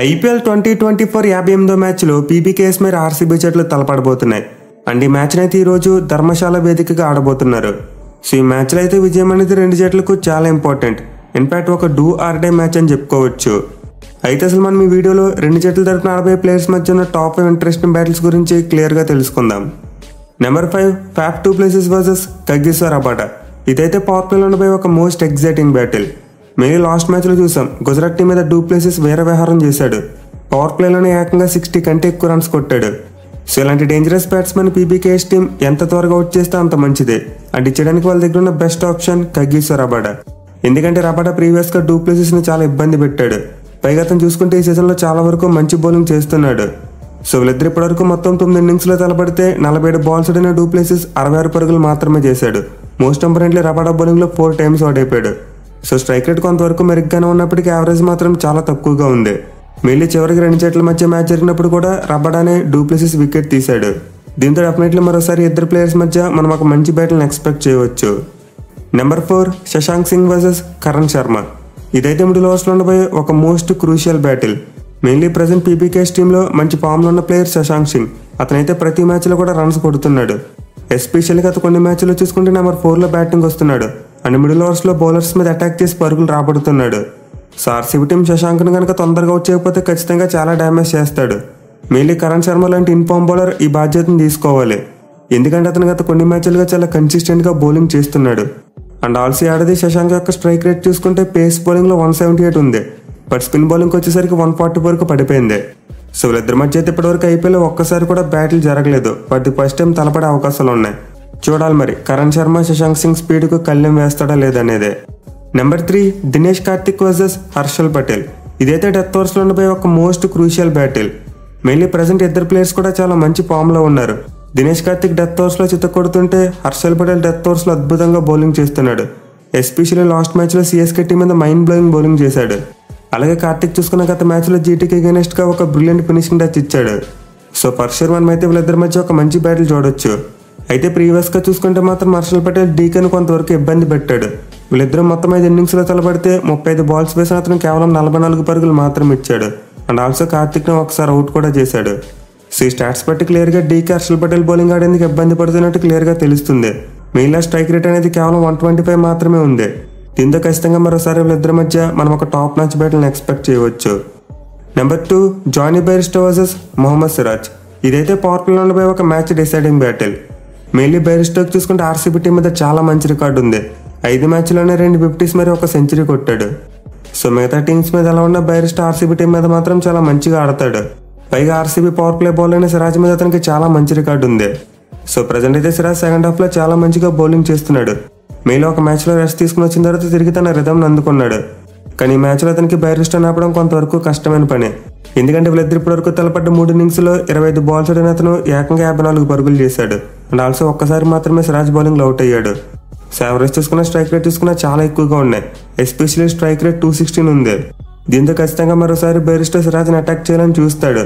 IPL 2024 58వ మ్యాచ్లో PBKS మీద RCB జట్లు తలపడబోతున్నాయి. అండ్ ఈ మ్యాచ్ని అయితే ఈరోజు ధర్మశాల వేదికగా ఆడబోతున్నారు. సో ఈ మ్యాచ్లో అయితే విజయం అనేది రెండు జట్లకు చాలా ఇంపార్టెంట్. ఇన్ఫాక్ట్ ఒక డూ ఆర్ డే మ్యాచ్ అని చెప్పుకోవచ్చు. అయితే అసలు మనం ఈ వీడియోలో రెండు జట్ల తరపున ఆడబోయే ప్లేయర్స్ మధ్య ఉన్న టాప్ ఇంట్రెస్టింగ్ బ్యాటిల్స్ గురించి క్లియర్గా తెలుసుకుందాం. Number 5 Faf do Plessis versus Kagiso Rabada. ఇదైతే పవర్ ప్లేలో ఉండబోయే ఒక మోస్ట్ ఎగ్జైటింగ్ బ్యాటిల్. మేము లాస్ట్ మ్యాచ్లో చూసాం గుజరాత్ టీం మీద డూ ప్లెసిస్ వేరే వ్యవహారం చేశాడు. పవర్ ప్లేలోనే ఏకంగా 60 కంటే ఎక్కువ రన్స్ కొట్టాడు. సో ఇలాంటి డేంజరస్ బ్యాట్స్మెన్ పీబీకేఎస్ టీం ఎంత త్వరగా అవుట్ చేస్తే అంత మంచిదే. అండ్ ఇచ్చడానికి వాళ్ళ దగ్గర ఉన్న బెస్ట్ ఆప్షన్ కగిసో రబాడా. ఎందుకంటే రబాడా ప్రీవియస్గా డూ ప్లెసిస్ని చాలా ఇబ్బంది పెట్టాడు. పైగా అతను చూసుకుంటే ఈ సీజన్లో చాలా వరకు మంచి బౌలింగ్ చేస్తున్నాడు. సో వీళ్ళిద్దరు ఇప్పటివరకు మొత్తం 9 ఇన్నింగ్స్లో తలపడితే 47 బాల్స్ ఆడిన డూ ప్లెసిస్ 66 పరుగులు మాత్రమే చేశాడు. మోస్ట్ ఇంపార్టెంట్లీ రబాడా బౌలింగ్లో 4 టైమ్స్ అవుట్ అయిపోయాడు. సో స్ట్రైక్ రేట్ కొంతవరకు మెరుగ్గానే ఉన్నప్పటికీ యావరేజ్ మాత్రం చాలా తక్కువగా ఉంది. మెయిన్లీ చివరికి రెండు జట్ల మధ్య మ్యాచ్ జరిగినప్పుడు కూడా రబాడానే డూ ప్లెసిస్ వికెట్ తీశాడు. దీంతో డెఫినెట్లీ మరోసారి ఇద్దరు ప్లేయర్స్ మధ్య మనం ఒక మంచి బ్యాటిల్ని ఎక్స్పెక్ట్ చేయవచ్చు. Number 4 Shashank Singh versus Karan Sharma. ఇదైతే మిడిల్ ఓవర్స్లో ఉండబోయే ఒక most crucial battle. Mainly present PBKS టీంలో మంచి ఫామ్లో ఉన్న ప్లేయర్ శశాంక్ సింగ్. అతనైతే ప్రతి మ్యాచ్లో కూడా రన్స్ కొడుతున్నాడు. ఎస్పెషల్గా అతను కొన్ని మ్యాచ్లో చూసుకుంటే నెంబర్ 4లో బ్యాటింగ్ వస్తున్నాడు. అండ్ మిడిల్ ఓవర్స్లో బౌలర్స్ మీద అటాక్ చేసి పరుగులు రాబడుతున్నాడు. సో ఆర్సీబీ టీం శశాంక్ని కనుక తొందరగా అవుట్ చేయకపోతే ఖచ్చితంగా చాలా డ్యామేజ్ చేస్తాడు. మెయిన్లీ కరణ్ శర్మ లాంటి ఇన్ఫామ్ బౌలర్ ఈ బాధ్యతను తీసుకోవాలి. ఎందుకంటే అతను గత కొన్ని మ్యాచ్లుగా చాలా కన్సిస్టెంట్గా బౌలింగ్ చేస్తున్నాడు. అండ్ ఆల్సీ ఆడది శశాంక్ యొక్క స్ట్రైక్ రేట్ చూసుకుంటే పేస్ బౌలింగ్లో 178 ఉంది. బట్ స్పిన్ బౌలింగ్కి వచ్చేసరికి 140 వరకు పడిపోయింది. సో వీళ్ళిద్దరి మధ్య అయితే ఇప్పటివరకు ఐపీఎల్ ఒక్కసారి కూడా బ్యాటిల్ జరగలేదు. బట్ ఫస్ట్ టైం తలపడే అవకాశాలు ఉన్నాయి. చూడాలి మరి కరణ్ శర్మ శశాంక్ సింగ్ స్పీడ్కు కళ్యం వేస్తాడా లేదనేదే. Number 3 Dinesh Karthik versus Harshal Patel. ఇదైతే డెత్ ఓవర్స్లో ఉండబోయే ఒక most crucial battle. Mainly present ఇద్దరు ప్లేయర్స్ కూడా చాలా మంచి ఫామ్లో ఉన్నారు. దినేష్ కార్తిక్ డెత్ ఓవర్స్లో చిత్త కొడుతుంటే హర్షల్ పటేల్ డెత్ ఓవర్స్లో అద్భుతంగా బౌలింగ్ చేస్తున్నాడు. ఎస్పెషల్లీ లాస్ట్ మ్యాచ్లో సిఎస్కే టీం మీద మైండ్ బ్లోయింగ్ బౌలింగ్ చేశాడు. అలాగే కార్తిక్ చూసుకున్న గత మ్యాచ్లో జీటీకి అగైనెస్ట్గా ఒక బ్రిలియంట్ ఫినిషింగ్ టచ్ ఇచ్చాడు. సో ఫర్ షూర్ మనం అయితే వీళ్ళిద్దరి మధ్య ఒక మంచి బ్యాటిల్ చూడొచ్చు. అయితే ప్రీవియస్గా చూసుకుంటే మాత్రం హర్షల్ పటేల్ డీకేను కొంతవరకు ఇబ్బంది పెట్టాడు. వీళ్ళిద్దరూ మొత్తం 5 ఇన్నింగ్స్లో తలపడితే 35 బాల్స్ వేసిన అతను కేవలం 44 పరుగులు మాత్రం ఇచ్చాడు. అండ్ ఆల్సో కార్తిక్ను ఒకసారి అవుట్ కూడా చేశాడు. సో ఈ స్టాట్స్ బట్టి క్లియర్గా డీకే హర్షల్ పటేల్ బౌలింగ్ ఆడేందుకు ఇబ్బంది పడుతున్నట్టు క్లియర్గా తెలుస్తుంది. మెయిన్గా స్ట్రైక్ రేట్ అనేది కేవలం 125 మాత్రమే ఉంది. దీంతో ఖచ్చితంగా మరోసారి వీళ్ళిద్దరి మధ్య మనం ఒక టాప్ మ్యాచ్ బ్యాటిల్ని ఎక్స్పెక్ట్ చేయవచ్చు. Number 2 Jonny Bairstow versus Mohammed Siraj. ఇదైతే పవర్ ప్లేలో ఉండబోయే ఒక మ్యాచ్ డిసైడింగ్ బ్యాటిల్. మెయిన్లీ బైర్స్టోకి చూసుకుంటే ఆర్సీబీ టీం మీద చాలా మంచి రికార్డు ఉంది. 5 మ్యాచ్లోనే 2 50s మరి ఒక సెంచరీ కొట్టాడు. సో మిగతా టీమ్స్ మీద ఎలా ఉన్న బైర్స్టో ఆర్సీబీ టీం మీద మాత్రం చాలా మంచిగా ఆడతాడు. పైగా ఆర్సీబీ పవర్ ప్లే బౌలర్ అయిన సిరాజ్ మీద అతనికి చాలా మంచి రికార్డు ఉంది. సో ప్రజెంట్ అయితే సిరాజ్ సెకండ్ హాఫ్లో చాలా మంచిగా బౌలింగ్ చేస్తున్నాడు. మెయిన్లో ఒక మ్యాచ్లో రెస్ట్ తీసుకుని వచ్చిన తర్వాత తిరిగి తన రిథంను అందుకున్నాడు. కానీ ఈ మ్యాచ్లో అతనికి బైర్స్టో ఆపడం కొంతవరకు కష్టమైన పని. ఎందుకంటే వీళ్ళిద్దరు ఇప్పటివరకు తలపడ్డ 3 ఇన్నింగ్స్లో 25 బాల్స్ ఆడిన అతను ఏకంగా 54 పరుగులు చేశాడు. అండ్ ఆల్సో ఒక్కసారి మాత్రమే సిరాజ్ బౌలింగ్లో అవుట్ అయ్యాడు. సో యావరేజ్ చూసుకున్న స్ట్రైక్ రేట్ చూసుకున్నా చాలా ఎక్కువగా ఉన్నాయి. ఎస్పెషల్లీ స్ట్రైక్ రేట్ 216 ఉంది. దీంతో ఖచ్చితంగా మరోసారి బైర్స్టో సిరాజ్ని అటాక్ చేయాలని చూస్తాడు.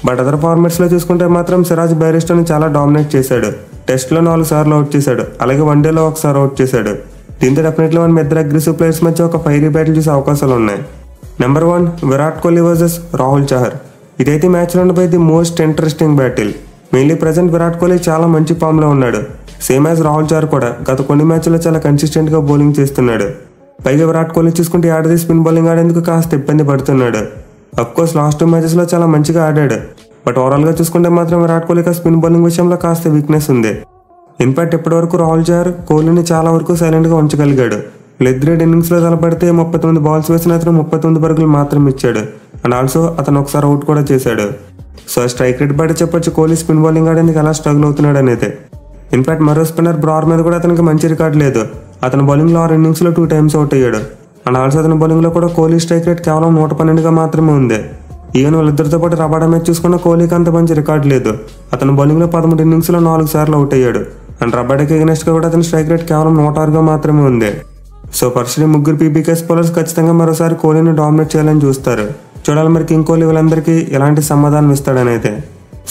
బట్ అదర్ ఫార్మాట్స్లో చూసుకుంటే మాత్రం సిరాజ్ బైర్స్టోని చాలా డామినేట్ చేశాడు. టెస్ట్లో 4 సార్లు అవుట్ చేశాడు. అలాగే వన్డేలో ఒకసారి అవుట్ చేశాడు. దీంతో డెఫినెట్లీ మనం ఇద్దరు అగ్రెసివ్ ప్లేయర్స్ మధ్య ఒక ఫైరీ బ్యాటిల్ చూసే అవకాశాలు ఉన్నాయి. Number 1 Virat Kohli versus Rahul Chahar. ఇదైతే మ్యాచ్లో ఉండబోయే the most interesting battle. Mainly present Virat Kohli చాలా మంచి ఫామ్లో ఉన్నాడు. సేమ్ యాజ్ రాహుల్ చహర్ కూడా గత కొన్ని మ్యాచ్లో చాలా కన్సిస్టెంట్గా బౌలింగ్ చేస్తున్నాడు. పైగా విరాట్ కోహ్లీ చూసుకుంటే ఆడది స్పిన్ బౌలింగ్ ఆడేందుకు కాస్త ఇబ్బంది పడుతున్నాడు. అఫ్కోర్స్ లాస్ట్ 2 మ్యాచెస్లో చాలా మంచిగా ఆడాడు. బట్ ఓవరాల్గా చూసుకుంటే మాత్రం విరాట్ కోహ్లీకి స్పిన్ బౌలింగ్ విషయంలో కాస్త వీక్నెస్ ఉంది. ఇన్ఫాక్ట్ ఇప్పటివరకు రాహుల్ చహర్ కోహ్లీని చాలా వరకు సైలెంట్గా ఉంచగలిగాడు. వీళ్ళిద్దరు ఇన్నింగ్స్లో తలపడితే 39 బాల్స్ వేసిన అతను 39 పరుగులు మాత్రం ఇచ్చాడు. అండ్ ఆల్సో అతను ఒకసారి అవుట్ కూడా చేశాడు. సో స్ట్రైక్ రేట్ బట్టి చెప్పొచ్చు కోహ్లీ స్పిన్ బౌలింగ్ ఆడేందుకు ఎలా స్ట్రగుల్ అవుతున్నాడు అనేది. ఇన్ఫాక్ట్ మరో స్పిన్నర్ బ్రార్ మీద కూడా అతనికి మంచి రికార్డు లేదు. అతని బౌలింగ్లో 6 ఇన్నింగ్స్లో 2 టైమ్స్ అవుట్ అయ్యాడు. అండ్ ఆల్సో అతని బౌలింగ్లో కూడా కోహ్లీ స్ట్రైక్ రేట్ కేవలం 112గా మాత్రమే ఉంది. ఈవెన్ వాళ్ళిద్దరితో పాటు రబాడా మ్యాచ్ చూసుకున్న కోహ్లీకి అంత మంచి రికార్డు లేదు. అతని బౌలింగ్లో 13 ఇన్నింగ్స్లో 4 సార్లు అవుట్ అయ్యాడు. అండ్ రబాడాకి అగైనెస్ట్గా కూడా అతని స్ట్రైక్ రేట్ కేవలం 106గా మాత్రమే ఉంది. సో ఫస్ట్ ముగ్గురు పీబీకేఎస్ బౌలర్స్ ఖచ్చితంగా మరోసారి కోహ్లీని డామినేట్ చేయాలని చూస్తారు. చూడాలి మరి కింగ్ కోహ్లీ వీళ్ళందరికీ ఎలాంటి సమాధానం ఇస్తాడని అయితే.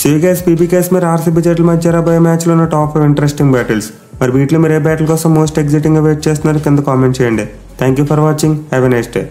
సివికేఎస్ పీబీకేఎస్ మరి ఆర్సీబీ జట్ల మధ్య రాబోయే మ్యాచ్లో ఉన్న టాప్ ఇంట్రెస్టింగ్ బ్యాటిల్స్. మరి వీటిలో మీరు ఏ బ్యాటిల్ కోసం మోస్ట్ ఎగ్జైటింగ్గా వెయిట్ చేస్తున్నారు కింద కామెంట్ చేయండి. Thank you for watching. Have a nice day.